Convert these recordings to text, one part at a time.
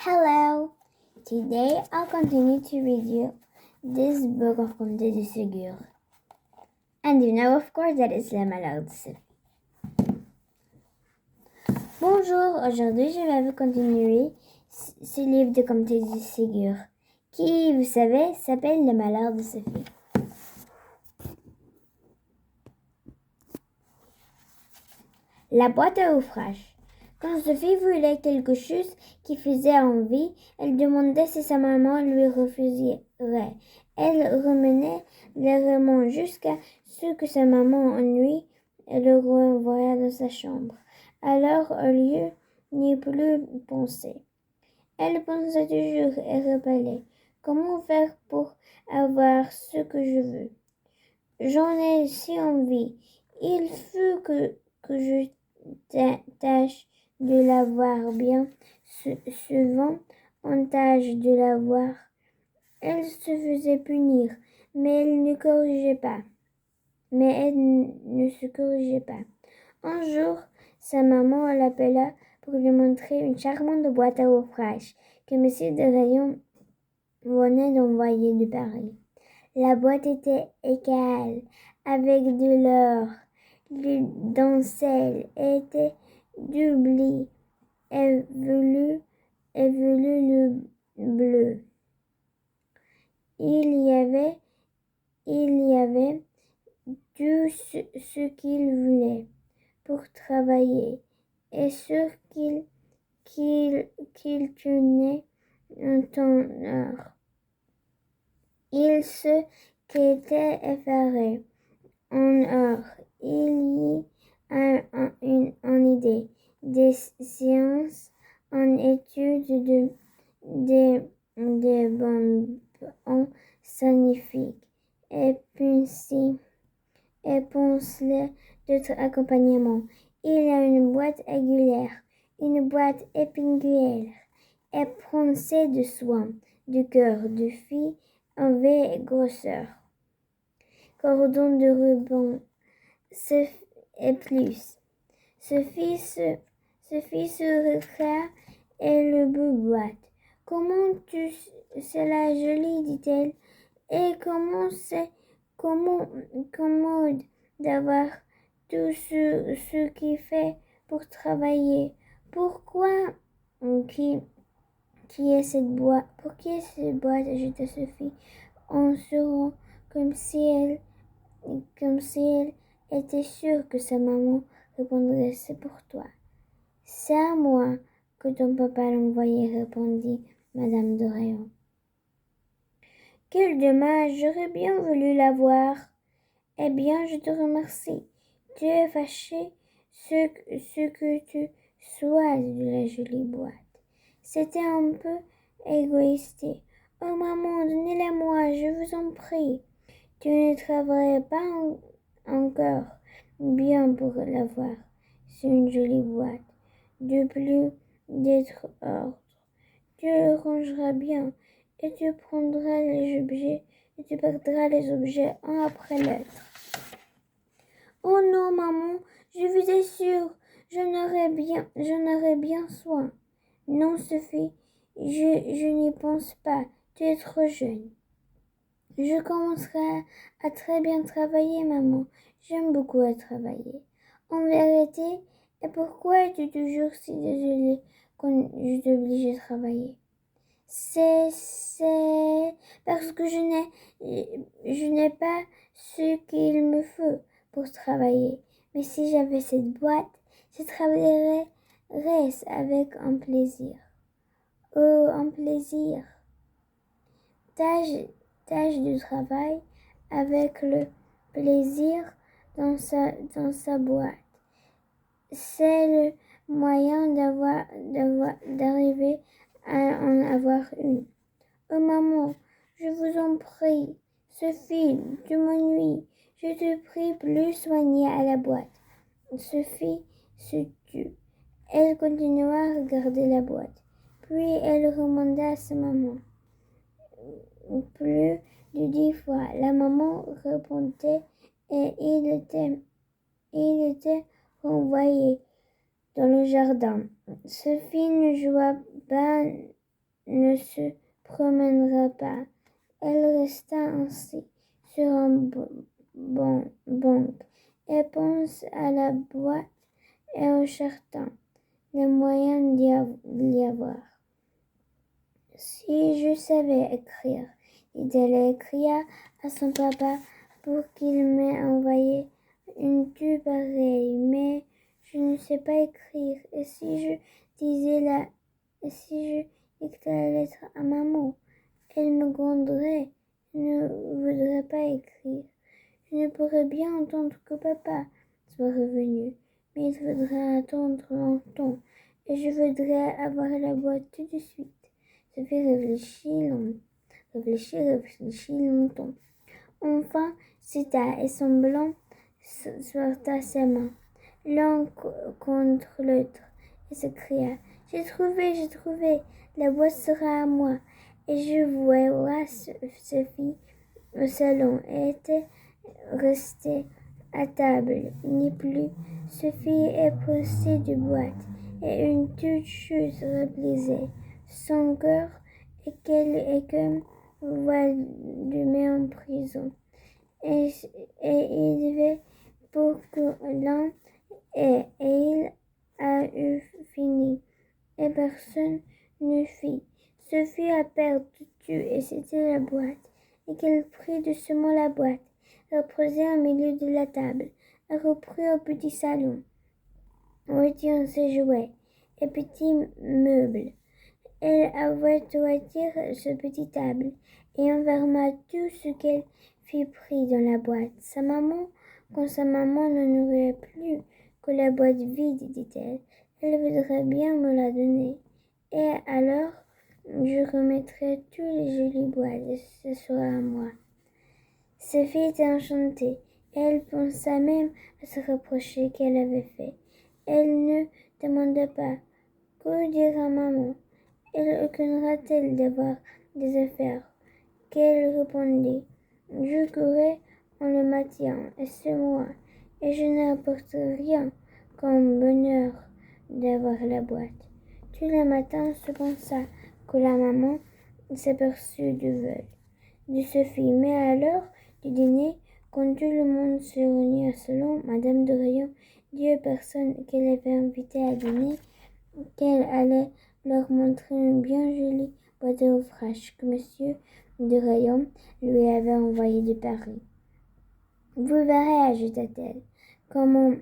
Hello! Today I'll continue to read you this book of Contes de Ségur. And you know, of course, that it's Le Malheur de Sophie. Bonjour, aujourd'hui je vais vous continuer ce livre de Contes de Ségur qui, vous savez, s'appelle Le Malheur de Sophie. La boîte à ouvrage. Quand Sophie voulait quelque chose qui faisait envie, elle demandait si sa maman lui refuserait. Elle remenait le roman jusqu'à ce que sa maman ennuie et le renvoya dans sa chambre. Alors, au lieu n'y plus penser. Elle pensait toujours et rappelait comment faire pour avoir ce que je veux. J'en ai si envie. Il faut que je tâche de l'avoir bien. Souvent, on tâche de l'avoir. Elle se faisait punir, mais elle ne se corrigeait pas. Un jour, sa maman l'appela pour lui montrer une charmante boîte à ouvrage que M. de Rayon venait d'envoyer de Paris. La boîte était égale, avec de l'or. Les dentelles étaient doublées et velues le bleu. Il y avait tout ce qu'il voulait pour travailler et ce qu'il tenait en honneur. Il se qu'était effaré. En or, il y a une idée, des sciences, en étude des bonbons signifiques, et pensez d'autres accompagnements. Il y a une boîte angulaire, une boîte épingulaire, et pensez de soin, du cœur, de fille, en V grosseur. Cordon de ruban, et plus. Sophie se retrait et le boîte. Comment c'est la jolie, dit-elle, et comment c'est commode d'avoir tout ce qu'il fait pour travailler. Pour qui est cette boîte, ajouta Sophie, en souriant comme si elle était sûre que sa maman répondrait: c'est pour toi. C'est à moi que ton papa l'a envoyé, répondit Madame de Rayon. Quel dommage, j'aurais bien voulu l'avoir. Eh bien, je te remercie. Tu es fâché, ce que tu sois de la jolie boîte. C'était un peu égoïste. Oh maman, donnez-la-moi, je vous en prie. Tu ne travaillerais pas encore bien pour l'avoir. C'est une jolie boîte. De plus d'être ordre. Tu le rangeras bien et tu prendras les objets et tu perdras les objets un après l'autre. Oh non, maman, je vous assure, j'en aurai bien soin. Non, Sophie, je n'y pense pas. Tu es trop jeune. Je commencerai à très bien travailler, maman. J'aime beaucoup à travailler. En vérité, et pourquoi es-tu toujours si désolée quand je t'oblige à travailler? C'est parce que je n'ai pas ce qu'il me faut pour travailler. Mais si j'avais cette boîte, je travaillerais avec un plaisir. Oh, un plaisir! Tâche de travail avec le plaisir dans sa boîte. C'est le moyen d'arriver à en avoir une. Oh maman, je vous en prie, Sophie, tu m'ennuies. Je te prie, plus soigner à la boîte. Sophie se tut. Elle continua à regarder la boîte. Puis elle remanda à sa maman. Plus de 10 fois, la maman répondait et il était renvoyé dans le jardin. Sophie ne joua pas ne se promènera pas. Elle resta ainsi sur un banc et pense à la boîte et au cherchant les moyens d'y avoir. Si je savais écrire, dit-elle, écria à son papa pour qu'il m'ait envoyé une tue pareille, mais je ne sais pas écrire. Et si je dictais la lettre à maman, elle me gronderait, je ne voudrais pas écrire. Je ne pourrais bien entendre que papa soit revenu, mais il faudrait attendre longtemps, et je voudrais avoir la boîte tout de suite. Sophie réfléchit longtemps. Enfin, cita et semblant sorta ses mains, l'un contre l'autre, et s'écria: j'ai trouvé, la boîte sera à moi. Et je vois Sophie au salon, et était restée à table, ni plus. Sophie est poussée de boîte, et une toute chose repliée. Son cœur et comme voilé en prison. Et il devait pour que l'un et il a eu fini, et personne ne fit. Sophie a perdu et c'était la boîte, et qu'elle prit doucement la boîte, elle posait au milieu de la table, elle reprit au petit salon, où étaient ses jouets et petits meubles. Elle avait tout à dire ce petit table, et enferma tout ce qu'elle fit pris dans la boîte. Quand sa maman n'en aurait plus que la boîte vide, dit-elle, elle voudrait bien me la donner. Et alors, je remettrai tous les jolies boîtes, et ce sera à moi. Sophie était enchantée, et elle pensa même à se reprocher qu'elle avait fait. Elle ne demanda pas: que dira maman? Elle aucunera-t-elle d'avoir des affaires? Qu'elle répondit: je courais en le matin, et c'est moi, et je n'apporte rien comme bonheur d'avoir la boîte. Tous les matins se pensa que la maman s'aperçut du vol de Sophie, mais à l'heure du dîner, quand tout le monde se réunit au salon, Madame de Rayon dit aux personnes qu'elle avait invitées à dîner qu'elle allait leur montrer une bien jolie boîte à ouvrage que monsieur de Rayon lui avait envoyée de Paris. Vous verrez, ajouta-t-elle, comment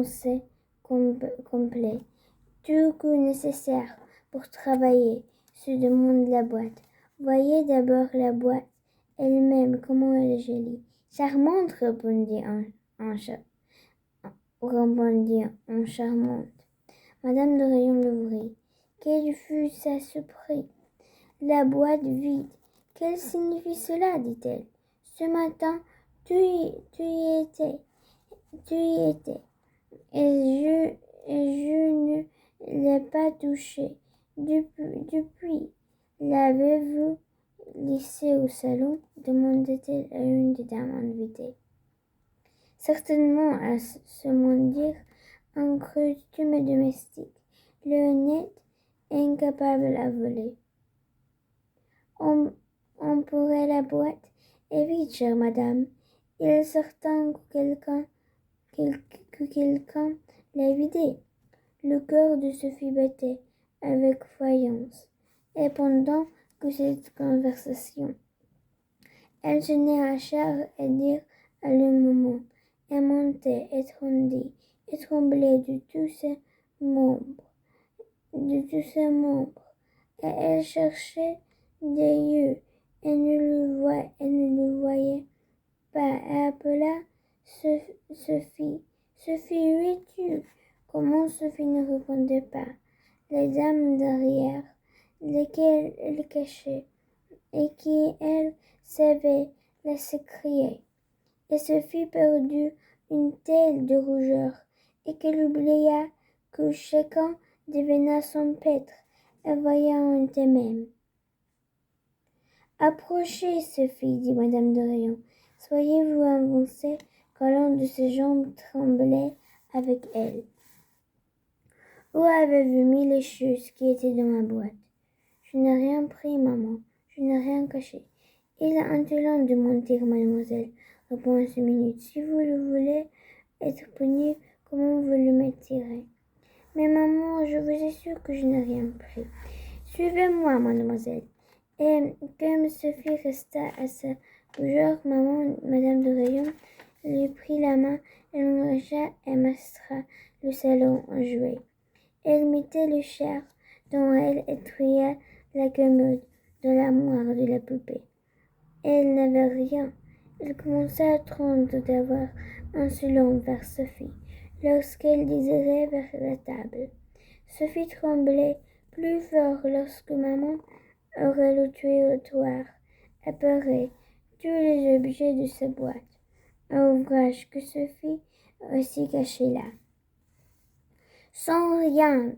c'est complet. Tout coup nécessaire pour travailler se demande la boîte. Voyez d'abord la boîte elle-même, comment elle est jolie. Charmante, répondit en charmante. Madame de Rayon l'ouvrit. Quel fut sa surprise! La boîte vide. Quel signifie cela? dit-elle. Ce matin, tu y étais. Et je ne l'ai pas touché. Depuis, l'avez-vous laissé au salon? demanda-t-elle à une des dames invitées. Certainement, à ce mot dire, un costume domestique, le honnête et incapable à voler. On pourrait la boîte, et vite, chère madame. Il est certain que quelqu'un l'a vidée. Le cœur de Sophie battait avec voyance, et pendant que cette conversation, elle tenait à charge et dire à le moment, et montait et tremblait de tous ses membres, et elle cherchait des yeux, et ne le voyait pas, et appela Sophie. Sophie, où es-tu? Comment Sophie ne répondait pas? Les dames derrière, lesquelles elle cachait, et qui, elles, savaient, la s'écriaient. Et Sophie perdit une telle de rougeur, et qu'elle oublia que chacun devina son pêtre, et voyait en elle-même. Approchez, Sophie, dit madame de Rayon. Soyez-vous avancée, quand l'un de ses jambes tremblait avec elle. Où avez-vous mis les choses qui étaient dans ma boîte? Je n'ai rien pris, maman. Je n'ai rien caché. Il est intelligent de mentir, mademoiselle, répond ce minute. Si vous le voulez être puni, comment vous le mettirez? Mais maman, je vous assure que je n'ai rien pris. Suivez-moi, mademoiselle. Et comme Sophie resta à sa bougeoire, madame de Rayon lui prit la main, elle l'engagea et mastra le salon en jouet. Elle mettait le char dont elle étruilla la commode dans l'armoire de la poupée. Elle n'avait rien. Elle commença à trembler d'avoir insolent vers Sophie, lorsqu'elle désirait vers la table. Sophie tremblait plus fort lorsque maman aurait le trottoir apparaît tous les objets de sa boîte, un ouvrage que Sophie aussi caché là. Sans rien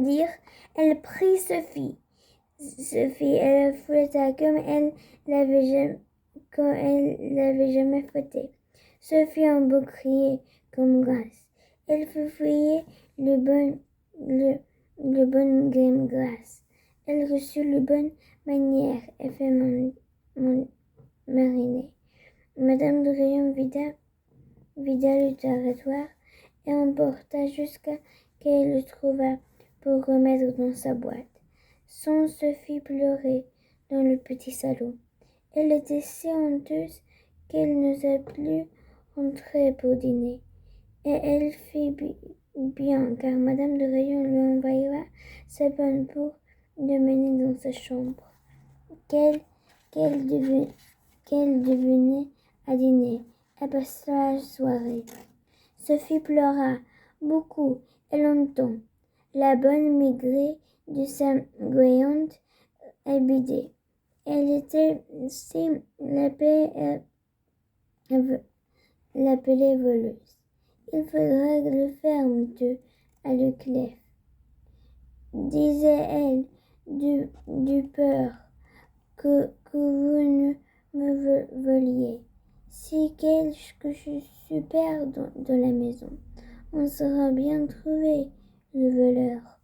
dire, elle prit Sophie. Elle fouetta comme elle l'avait jamais fouetté. Sophie en beau crier comme grâce. Elle fouillait le bon grâce. Elle reçut le bonne manière et fait mariner. Madame de Rayon vida le territoire et emporta jusqu'à qu'elle le trouvât pour remettre dans sa boîte. Sans Sophie pleurait dans le petit salon. Elle était si honteuse qu'elle n'osa plus rentrer pour dîner. Et elle fit bien, car madame de Rayon lui envoya sa bonne pour le mener dans sa chambre, qu'elle devenait à dîner et passa la soirée. Sophie pleura beaucoup et longtemps. La bonne maigrée de sa goyante habitée. Elle était si l'appelait voleuse. Il faudrait le faire, monsieur, à Leclerc, disait-elle, du peur que vous ne me voliez. Si quelque chose perd dans la maison, on saura bien trouver le voleur.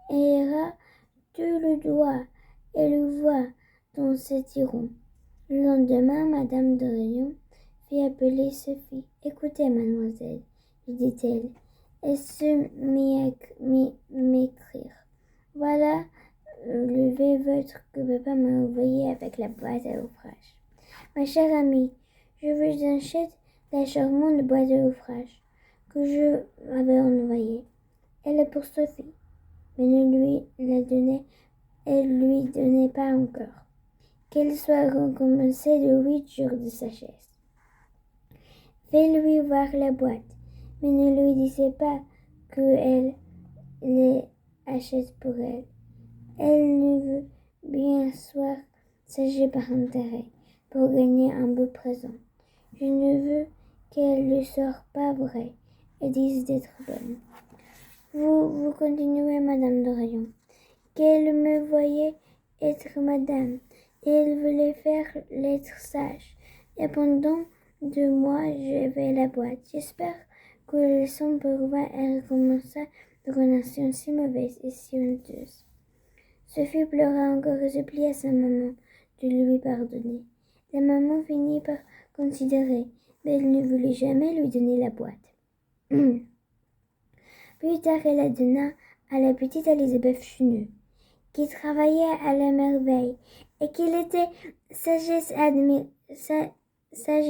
Elle ira tout le doigt et le voit dans ses tirons. Le lendemain, madame de Rayon fit appeler Sophie. Écoutez, mademoiselle, lui dit-elle, et se mit à m'écrire. Voilà le votre que papa m'a envoyé avec la boîte à ouvrage. Ma chère amie, je vous achète la charmante boîte à ouvrage que je avais envoyée. Elle est pour Sophie, mais elle lui donnait pas encore. Qu'elle soit récompensée de 8 jours de sagesse. Fais-lui voir la boîte, mais ne lui disez pas qu'elle les achète pour elle. Elle ne veut bien soit s'agir par intérêt, pour gagner un beau présent. Je ne veux qu'elle ne sorte pas vrai et dise d'être bonne. Vous continuez, madame de Rayon, qu'elle me voyait être madame, et elle voulait faire l'être sage. Et pendant 2 mois, je vais la boîte. J'espère que la leçon pourra elle recommença de relation si mauvaise et si honteuse. Sophie pleura encore et supplia sa maman de lui pardonner. La maman finit par considérer, mais elle ne voulut jamais lui donner la boîte. Plus tard, elle la donna à la petite Elisabeth Chenu, qui travaillait à la merveille et qui était sage et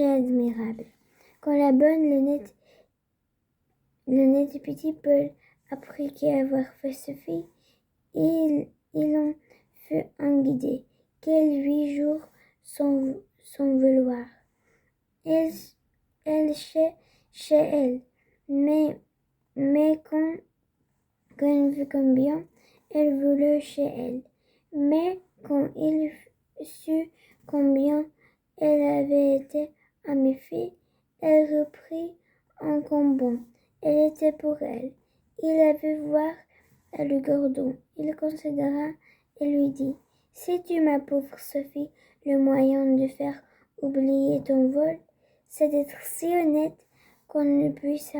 admirable. Quand la bonne l'honnête petit Paul apprit qu'avoir fait Sophie, il en fut un guidé. Quels 8 jours sans vouloir. Elle chez elle, mais quand il vit combien elle voulut chez elle, mais quand il sut combien elle avait été à méfier, elle reprit en combant. Elle était pour elle. Il la vit voir le gordon. Il considéra et lui dit, sais-tu, ma pauvre Sophie, le moyen de faire oublier ton vol, c'est d'être si honnête qu'on ne puisse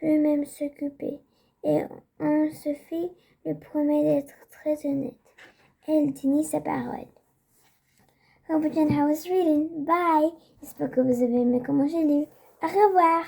lui-même s'occuper. Et on Sophie le promet d'être très honnête. Elle tenait sa parole. Hope House Reading. Bye. J'espère que vous avez aimé comment j'ai lu. Au revoir.